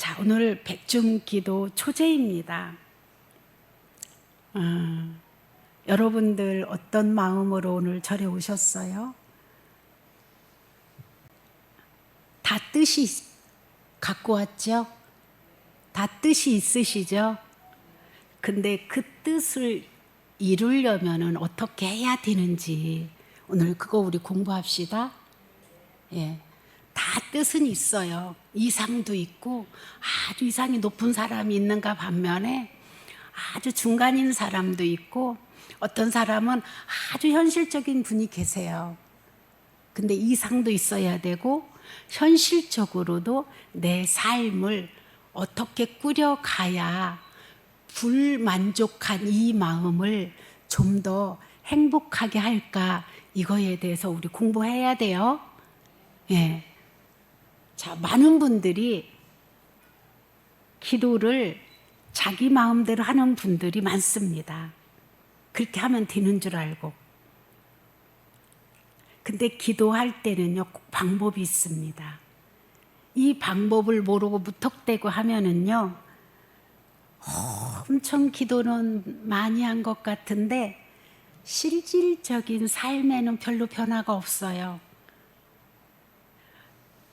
자, 오늘 백중기도 초제입니다. 여러분들 어떤 마음으로 오늘 절에 오셨어요? 다 뜻이 갖고 왔죠? 다 뜻이 있으시죠? 근데 그 뜻을 이루려면 어떻게 해야 되는지 오늘 그거 우리 공부합시다. 예. 다 뜻은 있어요. 이상도 있고 아주 이상이 높은 사람이 있는가 반면에 아주 중간인 사람도 있고 어떤 사람은 아주 현실적인 분이 계세요. 근데 이상도 있어야 되고 현실적으로도 내 삶을 어떻게 꾸려가야 불만족한 이 마음을 좀 더 행복하게 할까, 이거에 대해서 우리 공부해야 돼요. 예. 자, 많은 분들이 기도를 자기 마음대로 하는 분들이 많습니다. 그렇게 하면 되는 줄 알고. 근데 기도할 때는요, 꼭 방법이 있습니다. 이 방법을 모르고 무턱대고 하면은요, 엄청 기도는 많이 한 것 같은데 실질적인 삶에는 별로 변화가 없어요.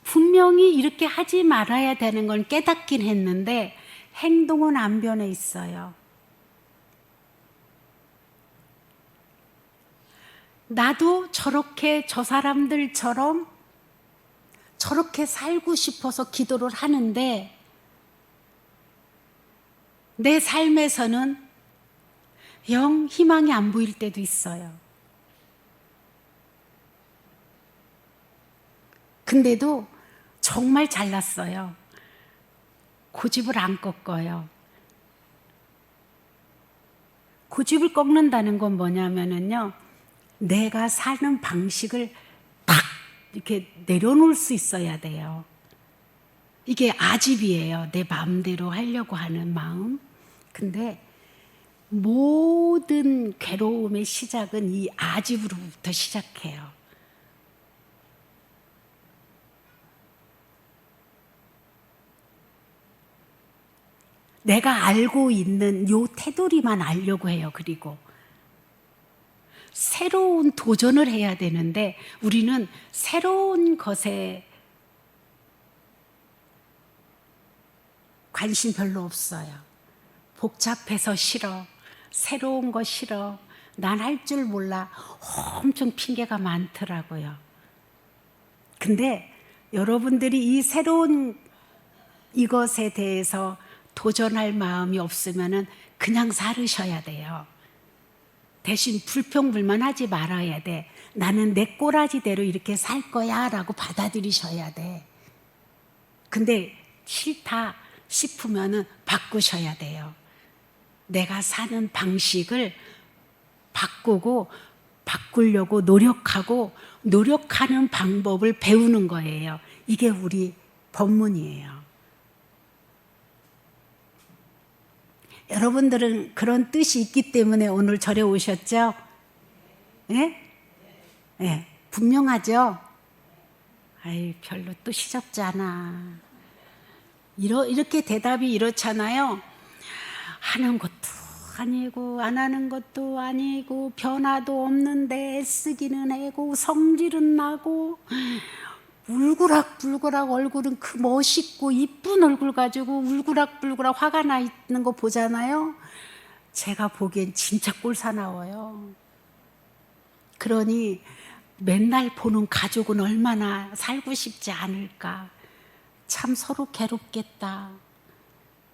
분명히 이렇게 하지 말아야 되는 건 깨닫긴 했는데 행동은 안 변해 있어요. 나도 저렇게 저 사람들처럼 저렇게 살고 싶어서 기도를 하는데 내 삶에서는 영 희망이 안 보일 때도 있어요. 근데도 정말 잘났어요. 고집을 안 꺾어요. 고집을 꺾는다는 건 뭐냐면요, 내가 사는 방식을 딱 이렇게 내려놓을 수 있어야 돼요. 이게 아집이에요. 내 마음대로 하려고 하는 마음. 근데 모든 괴로움의 시작은 이 아집으로부터 시작해요. 내가 알고 있는 요 테두리만 알려고 해요. 그리고 새로운 도전을 해야 되는데 우리는 새로운 것에 관심 별로 없어요. 복잡해서 싫어. 새로운 거 싫어. 난 할 줄 몰라. 엄청 핑계가 많더라고요. 근데 여러분들이 이 새로운 이것에 대해서 도전할 마음이 없으면은 그냥 살으셔야 돼요. 대신 불평불만하지 말아야 돼. 나는 내 꼬라지대로 이렇게 살 거야 라고 받아들이셔야 돼. 근데 싫다 싶으면은 바꾸셔야 돼요. 내가 사는 방식을 바꾸고 바꾸려고 노력하고 노력하는 방법을 배우는 거예요. 이게 우리 법문이에요. 여러분들은 그런 뜻이 있기 때문에 오늘 절에 오셨죠? 예? 예, 분명하죠? 아이, 별로 뜻이 적지 않아. 이렇게 대답이 이렇잖아요. 하는 것도 아니고 안 하는 것도 아니고 변화도 없는데 애쓰기는 하고 성질은 나고 울그락불그락 얼굴은 그 멋있고 이쁜 얼굴 가지고 울그락불그락 화가 나 있는 거 보잖아요. 제가 보기엔 진짜 꼴사나워요. 그러니 맨날 보는 가족은 얼마나 살고 싶지 않을까. 참 서로 괴롭겠다.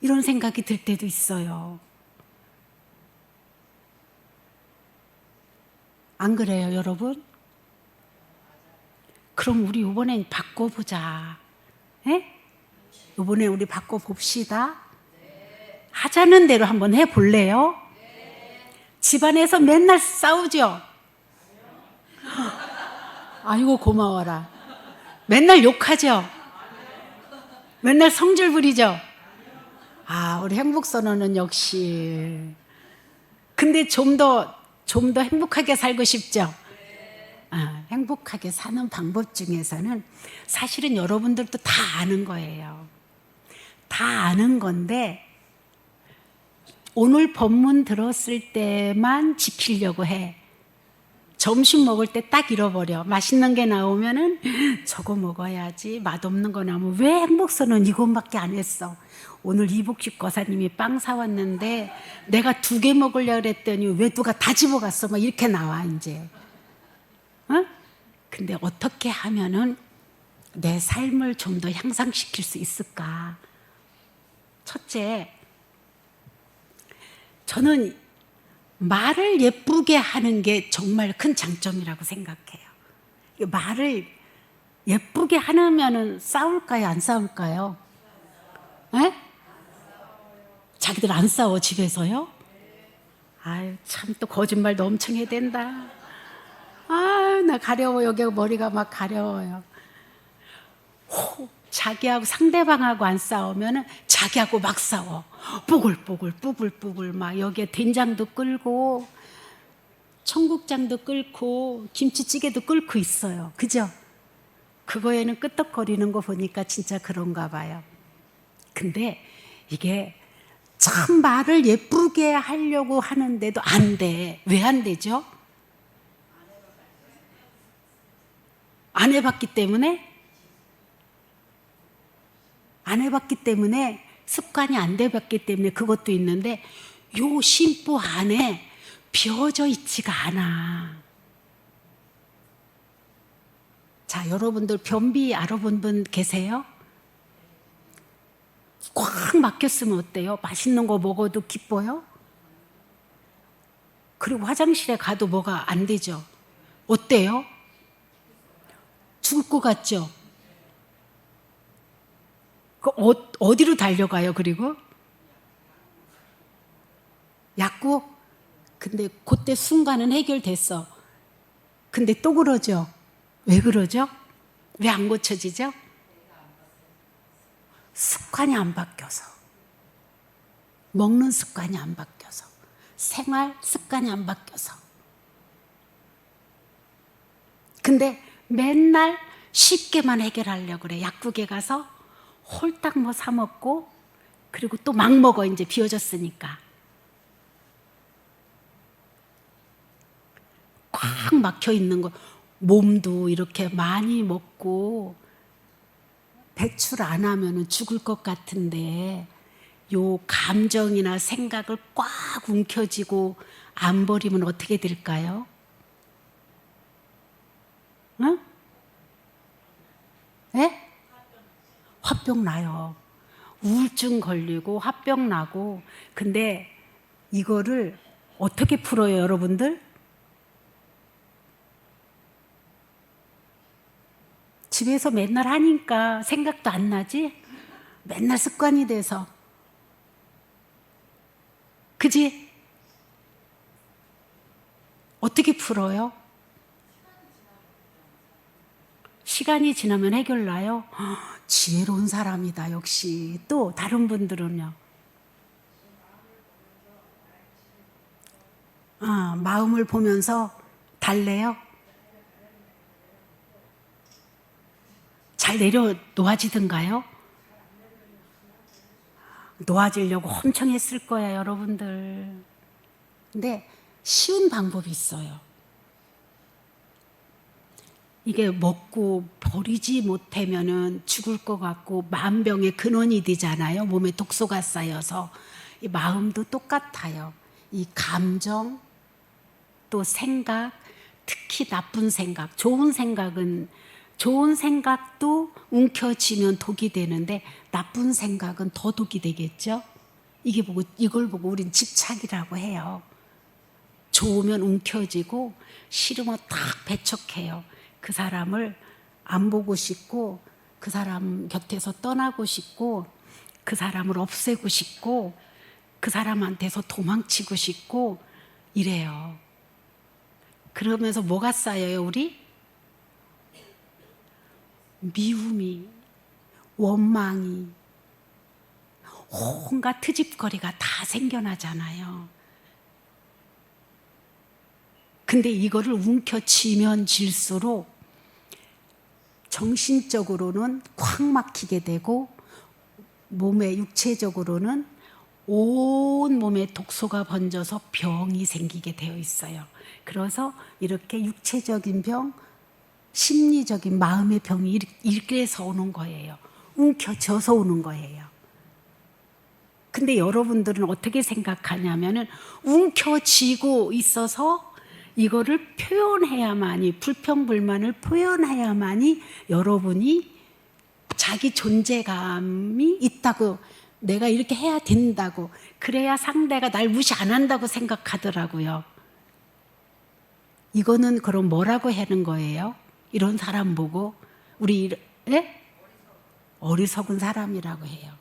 이런 생각이 들 때도 있어요. 안 그래요, 여러분? 그럼 우리 이번엔 바꿔보자. 예? 이번에 우리 바꿔봅시다. 하자는 대로 한번 해볼래요? 집안에서 맨날 싸우죠? 아이고 고마워라. 맨날 욕하죠? 맨날 성질 부리죠? 아, 우리 행복선언은 역시. 근데 좀 더 행복하게 살고 싶죠? 행복하게 사는 방법 중에서는 사실은 여러분들도 다 아는 거예요. 다 다 아는 건데 오늘 법문 들었을 때만 지키려고 해. 점심 먹을 때 딱 잃어버려. 맛있는 게 나오면은 저거 먹어야지. 맛없는 거 나오면 왜 행복선은 이것밖에 안 했어. 오늘 이복식 거사님이 빵 사왔는데 내가 2개 먹으려고 그랬더니 왜 누가 다 집어갔어. 막 이렇게 나와 이제. 어? 근데 어떻게 하면은 내 삶을 좀 더 향상시킬 수 있을까? 첫째, 저는 말을 예쁘게 하는 게 정말 큰 장점이라고 생각해요. 말을 예쁘게 하면은 싸울까요? 안 싸울까요? 에? 자기들 안 싸워 집에서요? 아유 참 또 거짓말도 엄청 해야 된다. 아유 나 가려워. 여기 머리가 막 가려워요. 자기하고 상대방하고 안 싸우면은 자기하고 막 싸워. 뽀글뽀글 막 여기에 된장도 끓고 청국장도 끓고 김치찌개도 끓고 있어요. 그죠? 그거에는 끄떡거리는 거 보니까 진짜 그런가 봐요. 근데 이게 참 말을 예쁘게 하려고 하는데도 안 돼. 왜 안 되죠? 안 해봤기 때문에? 안 해봤기 때문에 습관이 안 돼봤기 때문에 그것도 있는데 요 심보 안에 비어져 있지가 않아. 자, 여러분들 변비 알아본 분 계세요? 꽉 막혔으면 어때요? 맛있는 거 먹어도 기뻐요? 그리고 화장실에 가도 뭐가 안 되죠? 어때요? 죽을 것 같죠? 어디로 달려가요, 그리고? 약국? 근데 그때 순간은 해결됐어. 근데 또 그러죠? 왜 그러죠? 왜 안 고쳐지죠? 습관이 안 바뀌어서. 먹는 습관이 안 바뀌어서. 생활 습관이 안 바뀌어서. 근데 맨날 쉽게만 해결하려고 그래. 약국에 가서 홀딱 뭐 사 먹고 그리고 또 막 먹어. 이제 비워졌으니까. 꽉 막혀 있는 거. 몸도 이렇게 많이 먹고 배출 안 하면 죽을 것 같은데 요 감정이나 생각을 꽉 움켜쥐고 안 버리면 어떻게 될까요? 응? 예? 화병 나요. 우울증 걸리고 화병 나고. 근데 이거를 어떻게 풀어요, 여러분들? 집에서 맨날 하니까 생각도 안 나지? 맨날 습관이 돼서. 그지? 어떻게 풀어요? 시간이 지나면 해결 나요? 지혜로운 사람이다, 역시. 또 다른 분들은요? 마음을 보면서 달래요? 잘 놓아지던가요? 놓아지려고 엄청 했을 거야, 여러분들. 근데 쉬운 방법이 있어요. 이게 먹고 버리지 못하면은 죽을 것 같고 만병의 근원이 되잖아요. 몸에 독소가 쌓여서. 이 마음도 똑같아요. 이 감정, 또 생각, 특히 나쁜 생각, 좋은 생각도 움켜쥐면 독이 되는데 나쁜 생각은 더 독이 되겠죠. 이걸 보고 우린 집착이라고 해요. 좋으면 움켜쥐고 싫으면 딱 배척해요. 그 사람을 안 보고 싶고 그 사람 곁에서 떠나고 싶고 그 사람을 없애고 싶고 그 사람한테서 도망치고 싶고 이래요. 그러면서 뭐가 쌓여요, 우리? 미움이, 원망이, 온갖 트집거리가 다 생겨나잖아요. 근데 이거를 움켜쥐면 질수록 정신적으로는 콱 막히게 되고 몸에 육체적으로는 온 몸에 독소가 번져서 병이 생기게 되어 있어요. 그래서 이렇게 육체적인 병, 심리적인 마음의 병이 이래서 오는 거예요. 움켜져서 오는 거예요. 근데 여러분들은 어떻게 생각하냐면은 움켜쥐고 있어서 이거를 표현해야만이, 불평불만을 표현해야만이 여러분이 자기 존재감이 있다고, 내가 이렇게 해야 된다고, 그래야 상대가 날 무시 안 한다고 생각하더라고요. 이거는 그럼 뭐라고 하는 거예요? 이런 사람 보고 우리 어리석은 사람이라고 해요.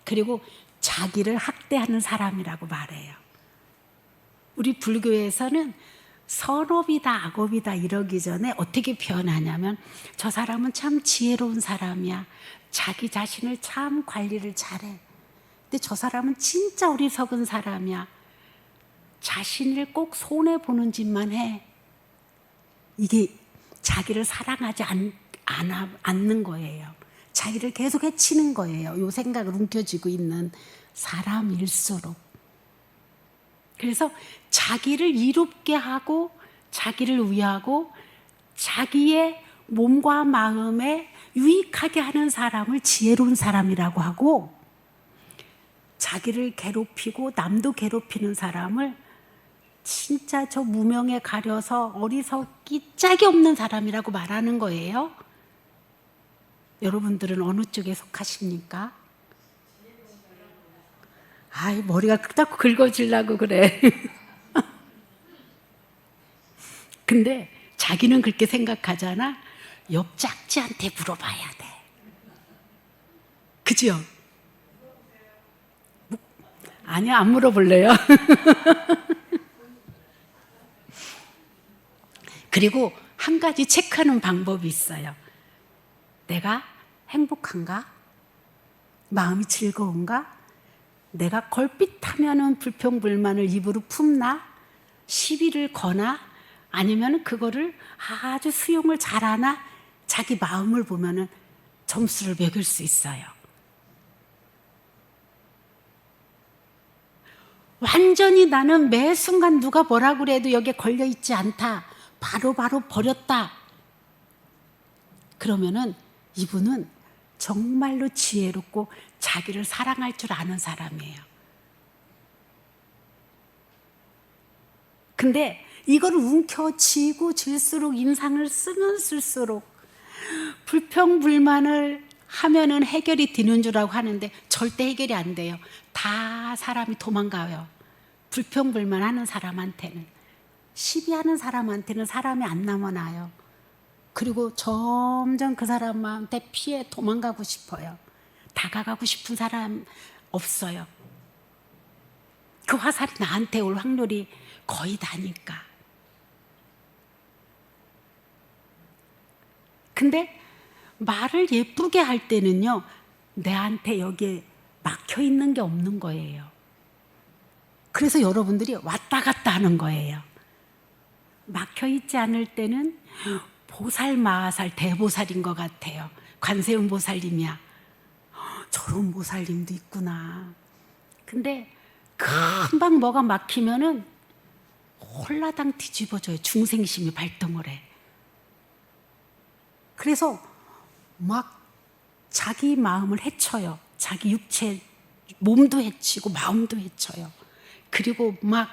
그리고 자기를 학대하는 사람이라고 말해요. 우리 불교에서는 선업이다 악업이다 이러기 전에 어떻게 표현하냐면, 저 사람은 참 지혜로운 사람이야. 자기 자신을 참 관리를 잘해. 근데 저 사람은 진짜 어리석은 사람이야. 자신을 꼭 손해보는 짓만 해. 이게 자기를 사랑하지 않는 거예요. 자기를 계속 해치는 거예요. 이 생각을 움켜쥐고 있는 사람일수록. 그래서 자기를 이롭게 하고 자기를 위하고 자기의 몸과 마음에 유익하게 하는 사람을 지혜로운 사람이라고 하고, 자기를 괴롭히고 남도 괴롭히는 사람을 진짜 저 무명에 가려서 어리석기 짝이 없는 사람이라고 말하는 거예요. 여러분들은 어느 쪽에 속하십니까? 아이, 머리가 자꾸 긁어지려고 그래. 근데 자기는 그렇게 생각하잖아. 옆 짝지한테 물어봐야 돼. 그죠? 아니요, 안 물어볼래요. 그리고 한 가지 체크하는 방법이 있어요. 내가 행복한가? 마음이 즐거운가? 내가 걸핏하면은 불평불만을 입으로 품나? 시비를 거나? 아니면 그거를 아주 수용을 잘하나? 자기 마음을 보면은 점수를 매길 수 있어요. 완전히 나는 매 순간 누가 뭐라 그래도 여기에 걸려있지 않다. 바로 버렸다. 그러면은 이분은 정말로 지혜롭고 자기를 사랑할 줄 아는 사람이에요. 근데 이걸 움켜쥐고 질수록, 인상을 쓰면 쓸수록 불평불만을 하면은 해결이 되는 줄 알고 하는데 절대 해결이 안 돼요. 다 사람이 도망가요. 불평불만 하는 사람한테는. 시비하는 사람한테는 사람이 안 남아나요. 그리고 점점 그 사람한테 피해 도망가고 싶어요. 다가가고 싶은 사람 없어요. 그 화살이 나한테 올 확률이 거의 나니까. 근데 말을 예쁘게 할 때는요, 내한테 여기에 막혀 있는 게 없는 거예요. 그래서 여러분들이 왔다 갔다 하는 거예요. 막혀 있지 않을 때는 보살, 마하살, 대보살인 것 같아요. 관세음 보살님이야. 저런 보살님도 있구나. 근데 금방 뭐가 막히면은 홀라당 뒤집어져요. 중생심이 발동을 해. 그래서 막 자기 마음을 해쳐요. 자기 육체, 몸도 해치고 마음도 해쳐요. 그리고 막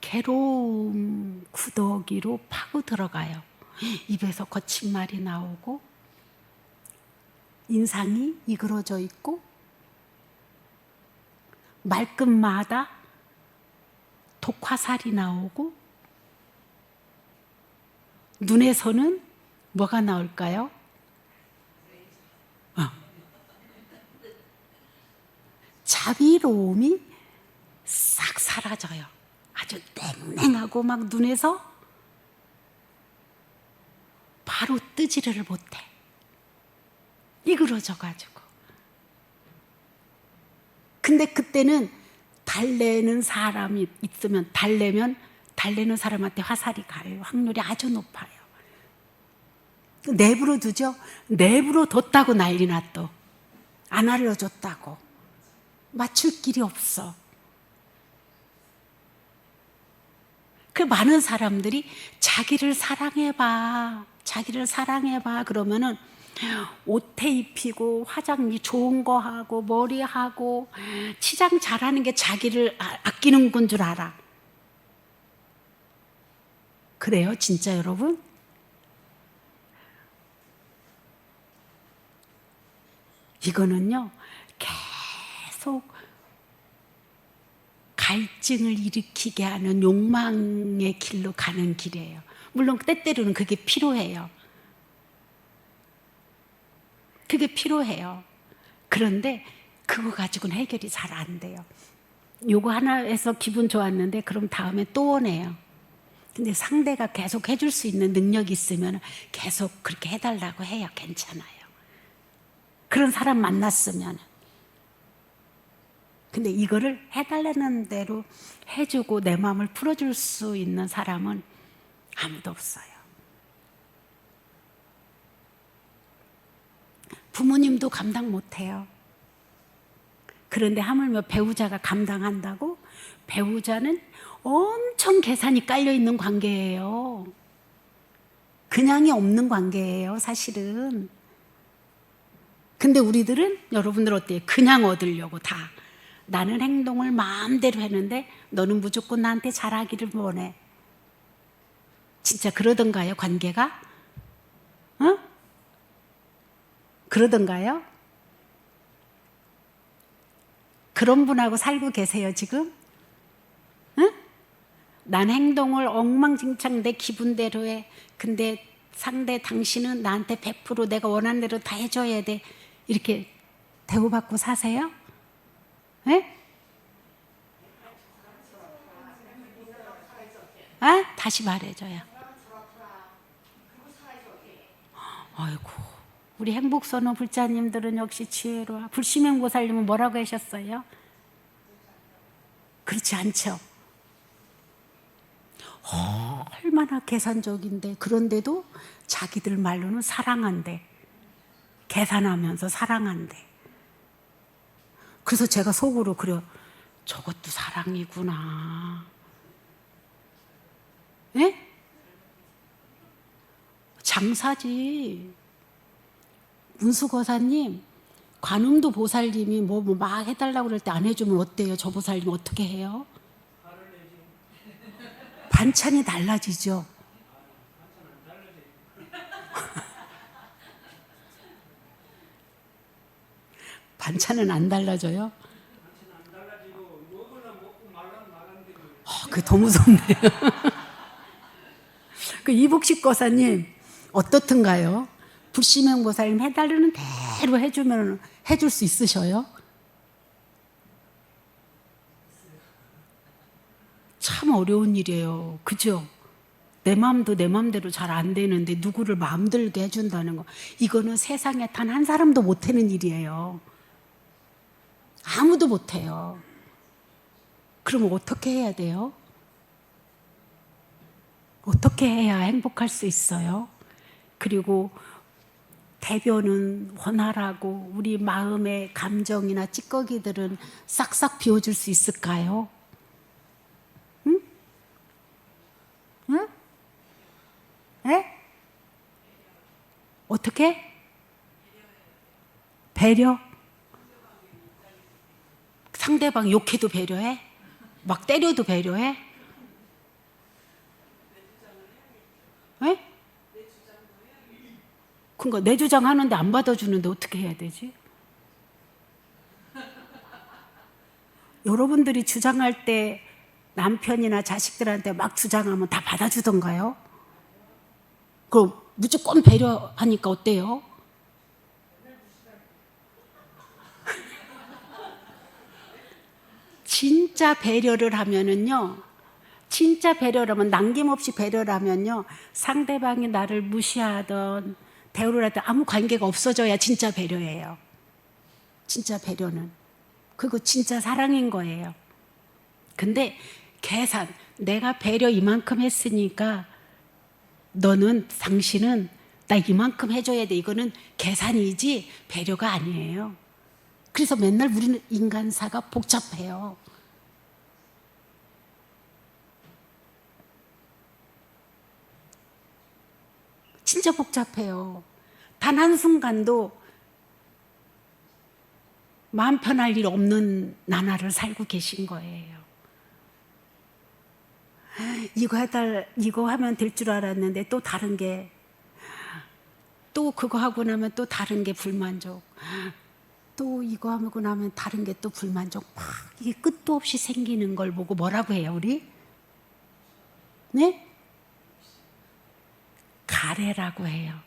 괴로움 구더기로 파고 들어가요. 입에서 거친 말이 나오고 인상이 이그러져 있고 말끝마다 독화살이 나오고 눈에서는 뭐가 나올까요? 자비로움이 싹 사라져요. 아주 냉랭하고 막 눈에서 바로 뜨지를 못해. 이그러져가지고. 근데 그때는 달래는 사람이 있으면 달래는 사람한테 화살이 갈 확률이 아주 높아요. 내버려 두죠? 내버려 뒀다고 난리나 또. 안 알려줬다고. 맞출 길이 없어. 그 많은 사람들이 자기를 사랑해봐. 자기를 사랑해봐. 그러면은 옷에 입히고 화장 좋은 거 하고 머리하고 치장 잘하는 게 자기를 아끼는 건 줄 알아. 그래요, 진짜 여러분? 이거는요, 계속 갈증을 일으키게 하는 욕망의 길로 가는 길이에요. 물론 때때로는 그게 필요해요. 그게 필요해요. 그런데 그거 가지고는 해결이 잘 안 돼요. 요거 하나에서 기분 좋았는데 그럼 다음에 또 오네요. 근데 상대가 계속 해줄 수 있는 능력이 있으면 계속 그렇게 해달라고 해요. 괜찮아요. 그런 사람 만났으면. 근데 이거를 해달라는 대로 해주고 내 마음을 풀어줄 수 있는 사람은 아무도 없어요. 부모님도 감당 못해요. 그런데 하물며 배우자가 감당한다고? 배우자는 엄청 계산이 깔려있는 관계예요. 그냥이 없는 관계예요, 사실은. 근데 우리들은, 여러분들 어때요? 그냥 얻으려고 다. 나는 행동을 마음대로 했는데 너는 무조건 나한테 잘하기를 원해. 진짜 그러던가요, 관계가? 어? 그러던가요? 그런 분하고 살고 계세요, 지금? 응? 난 행동을 엉망진창 내 기분대로 해. 근데 상대 당신은 나한테 100% 내가 원하는 대로 다 해줘야 돼. 이렇게 대우받고 사세요? 네? 아? 다시 말해줘요. 아이고, 우리 행복선호 불자님들은 역시 지혜로워. 불심행보살님은 뭐라고 하셨어요? 그렇지 않죠. 얼마나 계산적인데 그런데도 자기들 말로는 사랑한대. 계산하면서 사랑한대. 그래서 제가 속으로 그려, 저것도 사랑이구나. 예? 장사지. 문수거사님, 관음도 보살님이 뭐 막 해달라고 그럴 때 안 해주면 어때요? 저 보살님 어떻게 해요? 반찬이 달라지죠. 반찬은 안 달라져요? 그게 더 무섭네요. 그 이복식 거사님 어떻든가요? 불심행보살님 해달라는 대로 해주면 해줄 수 있으셔요? 참 어려운 일이에요. 그죠? 내 마음도 내 마음대로 잘 안 되는데 누구를 마음 들게 해준다는 거, 이거는 세상에 단 한 사람도 못하는 일이에요. 아무도 못해요. 그럼 어떻게 해야 돼요? 어떻게 해야 행복할 수 있어요? 그리고 대변은 원활하고 우리 마음의 감정이나 찌꺼기들은 싹싹 비워줄 수 있을까요? 응? 응? 에? 어떻게? 배려? 상대방 욕해도 배려해? 막 때려도 배려해? 에? 그러니까 내 주장 하는데 안 받아주는데 어떻게 해야 되지? 여러분들이 주장할 때 남편이나 자식들한테 막 주장하면 다 받아주던가요? 그럼 무조건 배려하니까 어때요? 진짜 배려를 하면은요, 진짜 배려라면, 남김없이 배려를 하면요, 상대방이 나를 무시하던 대우를 하던 아무 관계가 없어져야 진짜 배려예요. 진짜 배려는. 그거 진짜 사랑인 거예요. 근데 계산, 내가 배려 이만큼 했으니까 당신은 나 이만큼 해줘야 돼. 이거는 계산이지 배려가 아니에요. 그래서 맨날 우리는 인간사가 복잡해요. 진짜 복잡해요. 단 한순간도 마음 편할 일 없는 나날을 살고 계신 거예요. 이거 하면 될 줄 알았는데 또 다른 게, 또 그거 하고 나면 또 다른 게 불만족, 또 이거 하고 나면 다른 게 또 불만족, 막 이게 끝도 없이 생기는 걸 보고 뭐라고 해요, 우리? 네? 가래라고 해요.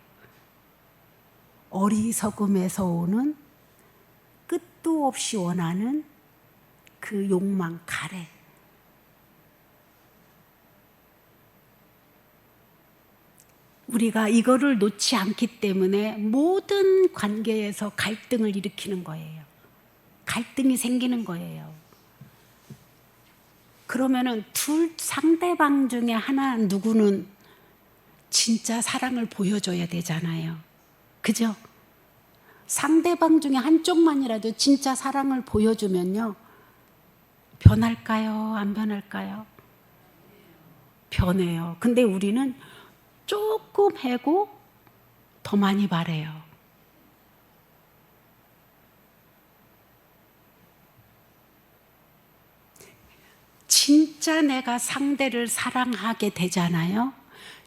어리석음에서 오는 끝도 없이 원하는 그 욕망, 가래. 우리가 이거를 놓지 않기 때문에 모든 관계에서 갈등을 일으키는 거예요. 갈등이 생기는 거예요. 그러면은 상대방 중에 하나 누구는 진짜 사랑을 보여줘야 되잖아요. 그죠? 상대방 중에 한쪽만이라도 진짜 사랑을 보여주면요, 변할까요? 안 변할까요? 변해요. 근데 우리는 조금 해고 더 많이 바래요. 진짜 내가 상대를 사랑하게 되잖아요.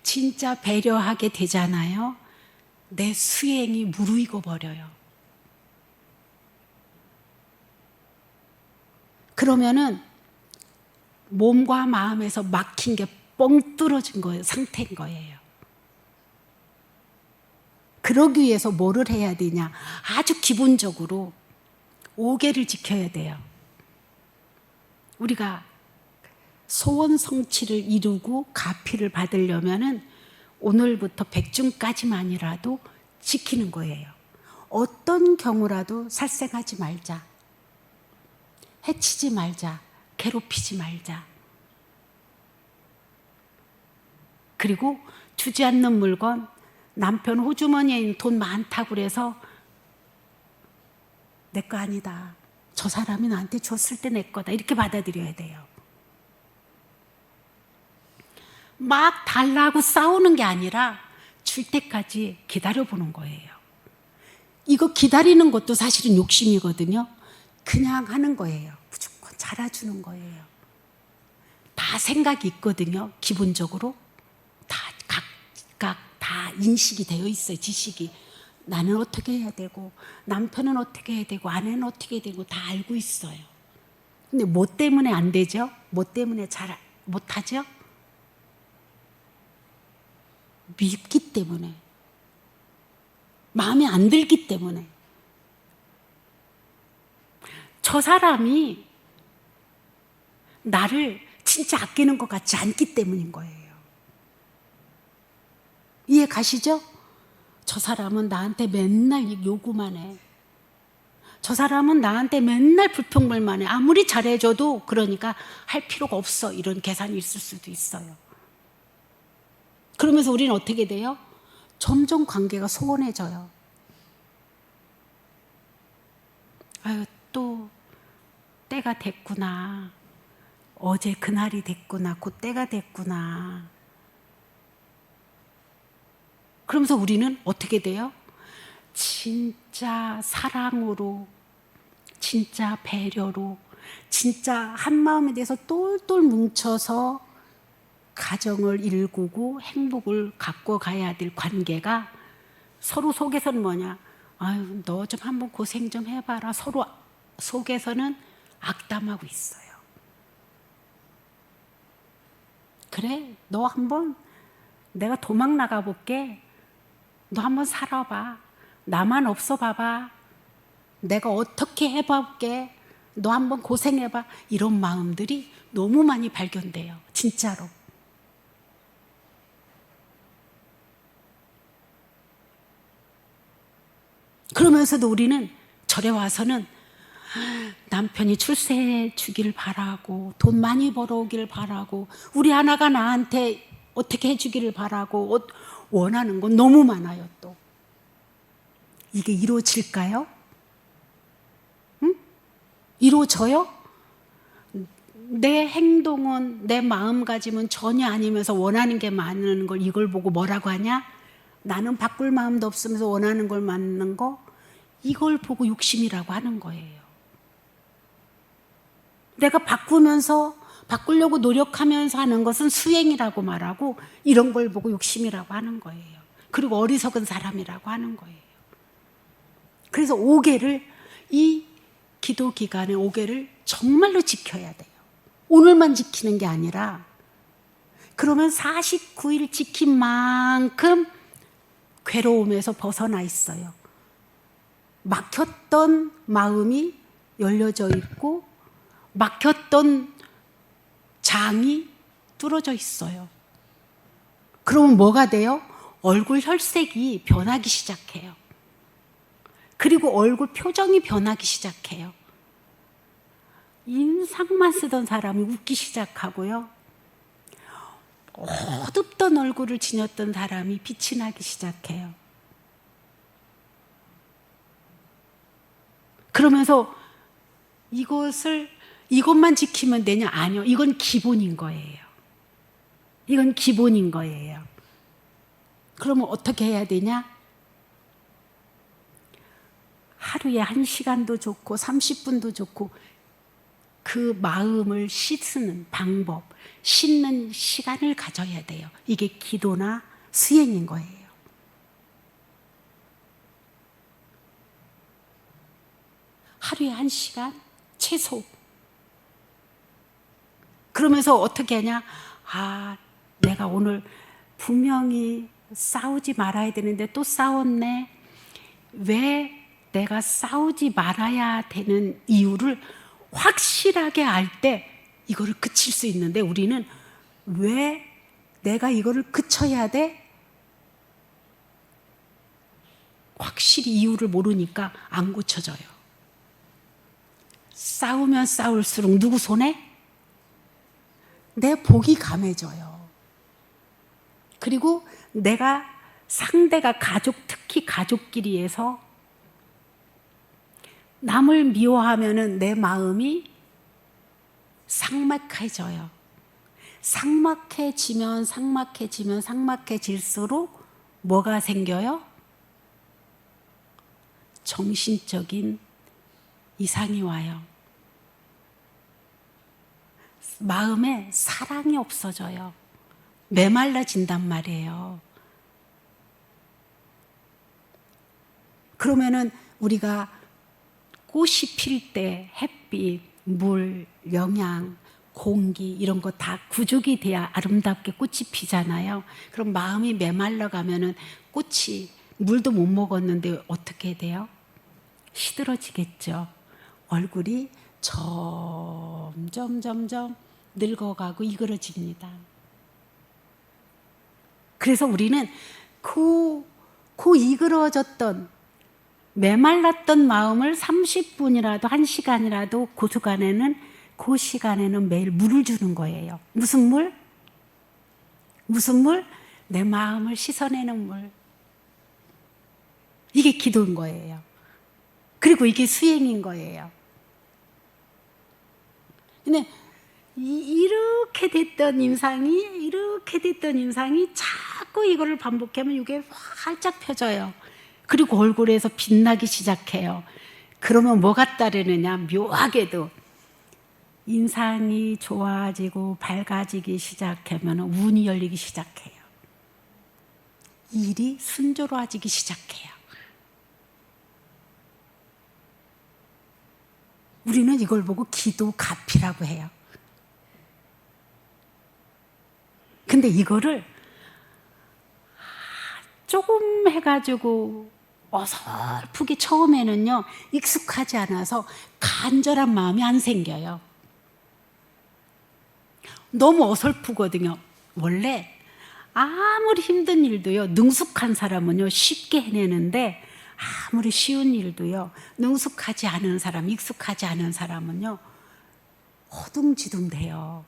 진짜 배려하게 되잖아요. 내 수행이 무르익어 버려요. 그러면은 몸과 마음에서 막힌 게 뻥 뚫어진 거예요. 상태인 거예요. 그러기 위해서 뭐를 해야 되냐? 아주 기본적으로 5계를 지켜야 돼요. 우리가 소원 성취를 이루고 가피를 받으려면은 오늘부터 백중까지만이라도 지키는 거예요. 어떤 경우라도 살생하지 말자, 해치지 말자, 괴롭히지 말자. 그리고 주지 않는 물건, 남편 호주머니에 돈 많다고 그래서 내 거 아니다, 저 사람이 나한테 줬을 때 내 거다, 이렇게 받아들여야 돼요. 막 달라고 싸우는 게 아니라 줄 때까지 기다려보는 거예요. 이거 기다리는 것도 사실은 욕심이거든요. 그냥 하는 거예요. 무조건 잘해주는 거예요. 다 생각이 있거든요. 기본적으로 다 각각 다 인식이 되어 있어요. 지식이. 나는 어떻게 해야 되고, 남편은 어떻게 해야 되고, 아내는 어떻게 해야 되고, 다 알고 있어요. 근데 뭐 때문에 안 되죠? 뭐 때문에 잘 못하죠? 밉기 때문에, 마음에 안 들기 때문에. 저 사람이 나를 진짜 아끼는 것 같지 않기 때문인 거예요. 이해 가시죠? 저 사람은 나한테 맨날 요구만 해. 저 사람은 나한테 맨날 불평불만 해. 아무리 잘해줘도 그러니까 할 필요가 없어, 이런 계산이 있을 수도 있어요. 그러면서 우리는 어떻게 돼요? 점점 관계가 소원해져요. 아유, 또 때가 됐구나. 어제 그날이 됐구나. 곧 때가 됐구나. 그러면서 우리는 어떻게 돼요? 진짜 사랑으로, 진짜 배려로, 진짜 한 마음에 대해서 똘똘 뭉쳐서 가정을 일구고 행복을 갖고 가야 될 관계가 서로 속에서는 뭐냐? 아유, 너 좀 한번 고생 좀 해봐라. 서로 속에서는 악담하고 있어요. 그래, 너 한번, 내가 도망 나가볼게. 너 한번 살아봐. 나만 없어 봐봐. 내가 어떻게 해볼게. 너 한번 고생해봐. 이런 마음들이 너무 많이 발견돼요. 진짜로. 그러면서도 우리는 절에 와서는 남편이 출세해 주길 바라고, 돈 많이 벌어오길 바라고, 우리 하나가 나한테 어떻게 해주기를 바라고, 원하는 건 너무 많아요. 또 이게 이루어질까요? 이루어져요? 내 행동은, 내 마음가짐은 전혀 아니면서 원하는 게 많은 걸 이걸 보고 뭐라고 하냐? 나는 바꿀 마음도 없으면서 원하는 걸 맞는 거, 이걸 보고 욕심이라고 하는 거예요. 내가 바꾸려고 노력하면서 하는 것은 수행이라고 말하고, 이런 걸 보고 욕심이라고 하는 거예요. 그리고 어리석은 사람이라고 하는 거예요. 그래서 5계를, 이 기도 기간에 5계를 정말로 지켜야 돼요. 오늘만 지키는 게 아니라, 그러면 49일 지킨 만큼 괴로움에서 벗어나 있어요. 막혔던 마음이 열려져 있고 막혔던 장이 뚫어져 있어요. 그러면 뭐가 돼요? 얼굴 혈색이 변하기 시작해요. 그리고 얼굴 표정이 변하기 시작해요. 인상만 쓰던 사람이 웃기 시작하고요. 어둡던 얼굴을 지녔던 사람이 빛이 나기 시작해요. 그러면서 이것만 지키면 되냐? 아니요. 이건 기본인 거예요. 이건 기본인 거예요. 그러면 어떻게 해야 되냐? 하루에 1시간도 좋고 30분도 좋고 그 마음을 씻는 방법, 씻는 시간을 가져야 돼요. 이게 기도나 수행인 거예요. 하루에 1시간 최소. 그러면서 어떻게 하냐? 내가 오늘 분명히 싸우지 말아야 되는데 또 싸웠네. 왜 내가 싸우지 말아야 되는 이유를 확실하게 알 때 이거를 그칠 수 있는데, 우리는 왜 내가 이거를 그쳐야 돼? 확실히 이유를 모르니까 안 고쳐져요. 싸우면 싸울수록 누구 손에? 내 복이 감해져요. 그리고 상대가 특히 가족끼리에서 남을 미워하면은 내 마음이 삭막해져요. 삭막해질수록 뭐가 생겨요? 정신적인 이상이 와요. 마음에 사랑이 없어져요. 메말라진단 말이에요. 그러면은 우리가 꽃이 필 때 햇빛, 물, 영양, 공기 이런 거 다 구족이 돼야 아름답게 꽃이 피잖아요. 그럼 마음이 메말라 가면은 꽃이 물도 못 먹었는데 어떻게 돼요? 시들어지겠죠. 얼굴이 점점 늙어가고 이그러집니다. 그래서 우리는 그 이그러졌던 메말랐던 마음을 30분이라도 1시간이라도 그 시간에는 매일 물을 주는 거예요. 무슨 물? 내 마음을 씻어내는 물. 이게 기도인 거예요. 그리고 이게 수행인 거예요. 근데 이렇게 됐던 임상이 자꾸 이거를 반복하면 이게 활짝 펴져요. 그리고 얼굴에서 빛나기 시작해요. 그러면 뭐가 따르느냐? 묘하게도 인상이 좋아지고 밝아지기 시작하면 운이 열리기 시작해요. 일이 순조로워지기 시작해요. 우리는 이걸 보고 기도 가피라고 해요. 근데 이거를 조금 해가지고 어설프게 처음에는요, 익숙하지 않아서 간절한 마음이 안 생겨요. 너무 어설프거든요. 원래 아무리 힘든 일도요, 능숙한 사람은요 쉽게 해내는데, 아무리 쉬운 일도요 능숙하지 않은 사람, 익숙하지 않은 사람은요 허둥지둥 돼요.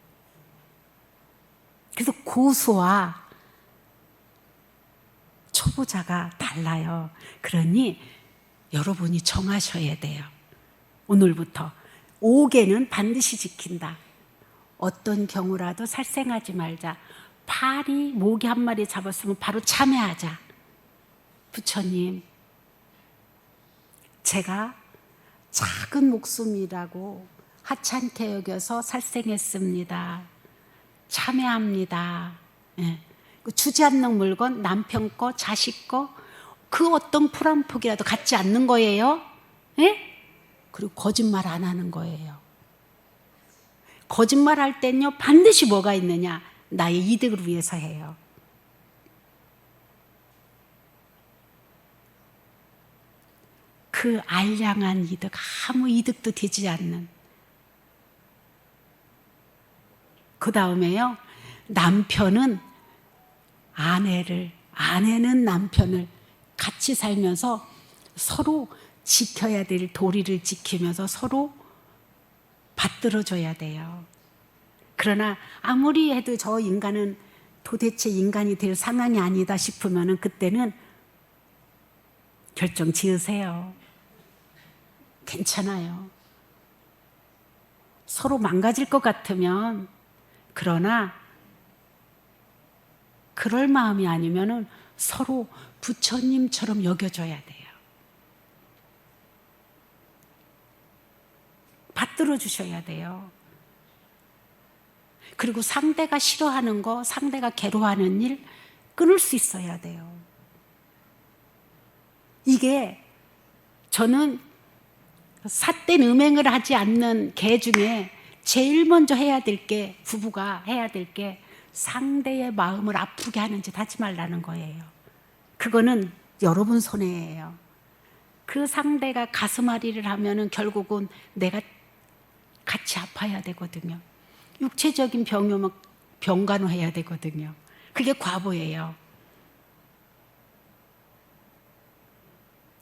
그래서 고수와 초보자가 달라요. 그러니 여러분이 정하셔야 돼요. 오늘부터 옥에는 반드시 지킨다. 어떤 경우라도 살생하지 말자. 파리 모기 한 마리 잡았으면 바로 참회하자. 부처님, 제가 작은 목숨이라고 하찮게 여겨서 살생했습니다. 참회합니다. 예. 주지 않는 물건, 남편 거, 자식 거, 그 어떤 풀 한 폭이라도 갖지 않는 거예요. 예? 그리고 거짓말 안 하는 거예요. 거짓말 할 땐요, 반드시 뭐가 있느냐? 나의 이득을 위해서 해요. 그 알량한 이득, 아무 이득도 되지 않는. 그 다음에요, 남편은 아내는 남편을 같이 살면서 서로 지켜야 될 도리를 지키면서 서로 받들어줘야 돼요. 그러나 아무리 해도 저 인간은 도대체 인간이 될 상황이 아니다 싶으면 그때는 결정 지으세요. 괜찮아요. 서로 망가질 것 같으면, 그러나 그럴 마음이 아니면은 서로 부처님처럼 여겨줘야 돼요. 받들어 주셔야 돼요. 그리고 상대가 싫어하는 거, 상대가 괴로워하는 일 끊을 수 있어야 돼요. 이게 저는 삿된 음행을 하지 않는 개 중에 제일 먼저 해야 될 게, 부부가 해야 될 게 상대의 마음을 아프게 하는 짓 하지 말라는 거예요. 그거는 여러분 손해예요. 그 상대가 가슴앓이를 하면은 결국은 내가 같이 아파야 되거든요. 육체적인 병이 오면 병간호해야 되거든요. 그게 과보예요.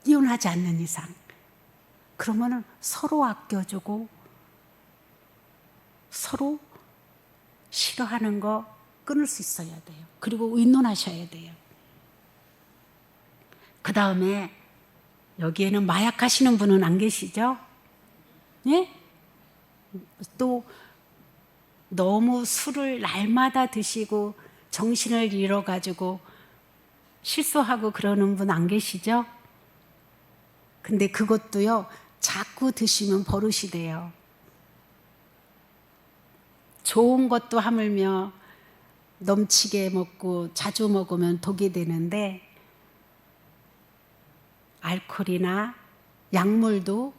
이혼하지 않는 이상. 그러면은 서로 아껴주고 서로 싫어하는 거 끊을 수 있어야 돼요. 그리고 의논하셔야 돼요. 그 다음에 여기에는 마약 하시는 분은 안 계시죠? 예? 또 너무 술을 날마다 드시고 정신을 잃어가지고 실수하고 그러는 분 안 계시죠? 근데 그것도요, 자꾸 드시면 버릇이 돼요. 좋은 것도 하물며 넘치게 먹고 자주 먹으면 독이 되는데, 알코올이나 약물도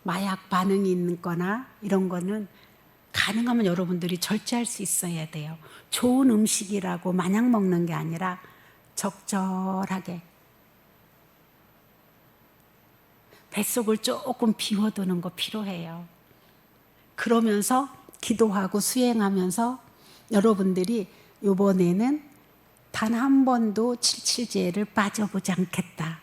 마약 반응이 있는 거나 이런 거는 가능하면 여러분들이 절제할 수 있어야 돼요. 좋은 음식이라고 마냥 먹는 게 아니라 적절하게 뱃속을 조금 비워두는 거 필요해요. 그러면서 기도하고 수행하면서 여러분들이 이번에는 단 한 번도 칠칠제를 빠져보지 않겠다.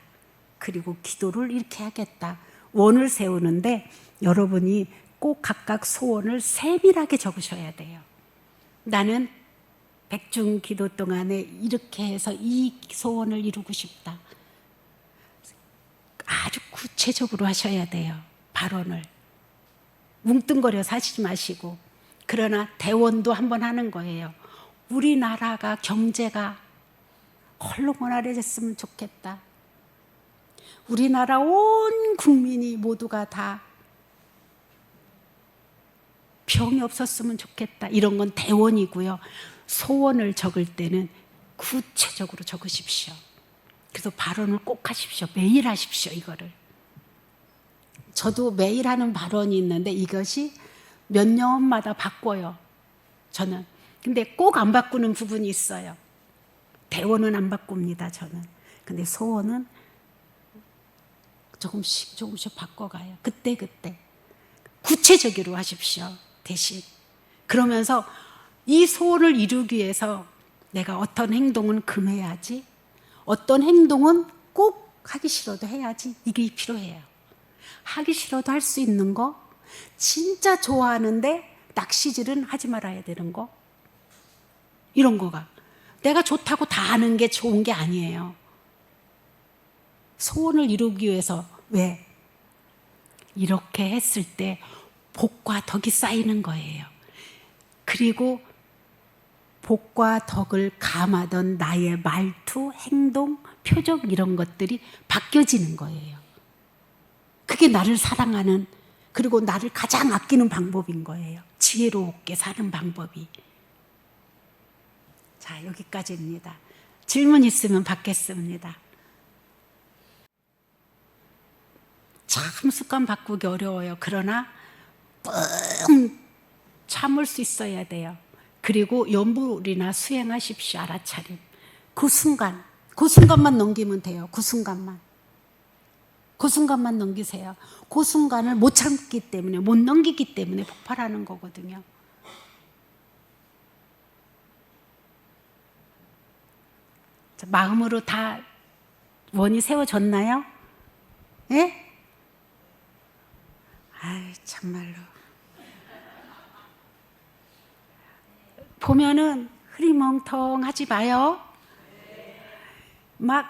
그리고 기도를 이렇게 하겠다. 원을 세우는데 여러분이 꼭 각각 소원을 세밀하게 적으셔야 돼요. 나는 백중 기도 동안에 이렇게 해서 이 소원을 이루고 싶다. 아주 구체적으로 하셔야 돼요. 발언을. 뭉뚱거려서 하시지 마시고. 그러나 대원도 한번 하는 거예요. 우리나라가 경제가 헐렁헐렁해졌으면 좋겠다. 우리나라 온 국민이 모두가 다 병이 없었으면 좋겠다. 이런 건 대원이고요. 소원을 적을 때는 구체적으로 적으십시오. 그래서 발언을 꼭 하십시오. 매일 하십시오. 이거를. 저도 매일 하는 발언이 있는데 이것이 몇 년마다 바꿔요. 저는. 근데 꼭 안 바꾸는 부분이 있어요. 대원은 안 바꿉니다. 저는. 근데 소원은 조금씩 바꿔가요. 그때 구체적으로 하십시오. 대신. 그러면서 이 소원을 이루기 위해서 내가 어떤 행동은 금해야지, 어떤 행동은 꼭 하기 싫어도 해야지, 이게 필요해요. 하기 싫어도 할 수 있는 거, 진짜 좋아하는데 낚시질은 하지 말아야 되는 거, 이런 거가 내가 좋다고 다 하는 게 좋은 게 아니에요. 소원을 이루기 위해서. 왜? 이렇게 했을 때 복과 덕이 쌓이는 거예요. 그리고 복과 덕을 감하던 나의 말투, 행동, 표정 이런 것들이 바뀌어지는 거예요. 그게 나를 사랑하는, 그리고 나를 가장 아끼는 방법인 거예요. 지혜롭게 사는 방법이. 자, 여기까지입니다. 질문 있으면 받겠습니다. 참 습관 바꾸기 어려워요. 그러나 뻥 참을 수 있어야 돼요. 그리고 염불이나 수행하십시오. 알아차림. 그 순간만 넘기면 돼요. 그 순간만 넘기세요. 그 순간을 못 참기 때문에, 못 넘기기 때문에 폭발하는 거거든요. 자, 마음으로 다 원이 세워졌나요? 예? 아이, 참말로. 보면은 흐리멍텅하지 마요. 막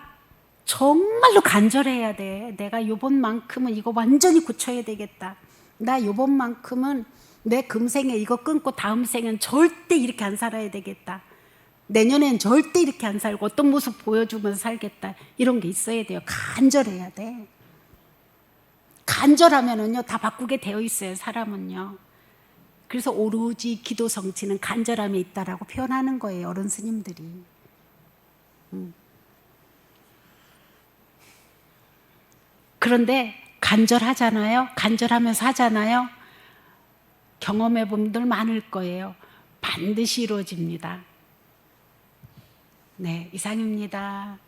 정말로 간절해야 돼. 내가 요번만큼은 이거 완전히 고쳐야 되겠다. 나 요번만큼은 내 금생에 이거 끊고 다음 생엔 절대 이렇게 안 살아야 되겠다. 내년엔 절대 이렇게 안 살고 어떤 모습 보여주면서 살겠다. 이런 게 있어야 돼요. 간절해야 돼. 간절하면은요, 다 바꾸게 되어 있어요, 사람은요. 그래서 오로지 기도 성취는 간절함에 있다라고 표현하는 거예요, 어른 스님들이. 그런데 간절하잖아요. 간절하면서 하잖아요. 경험해 본 분들 많을 거예요. 반드시 이루어집니다. 네, 이상입니다.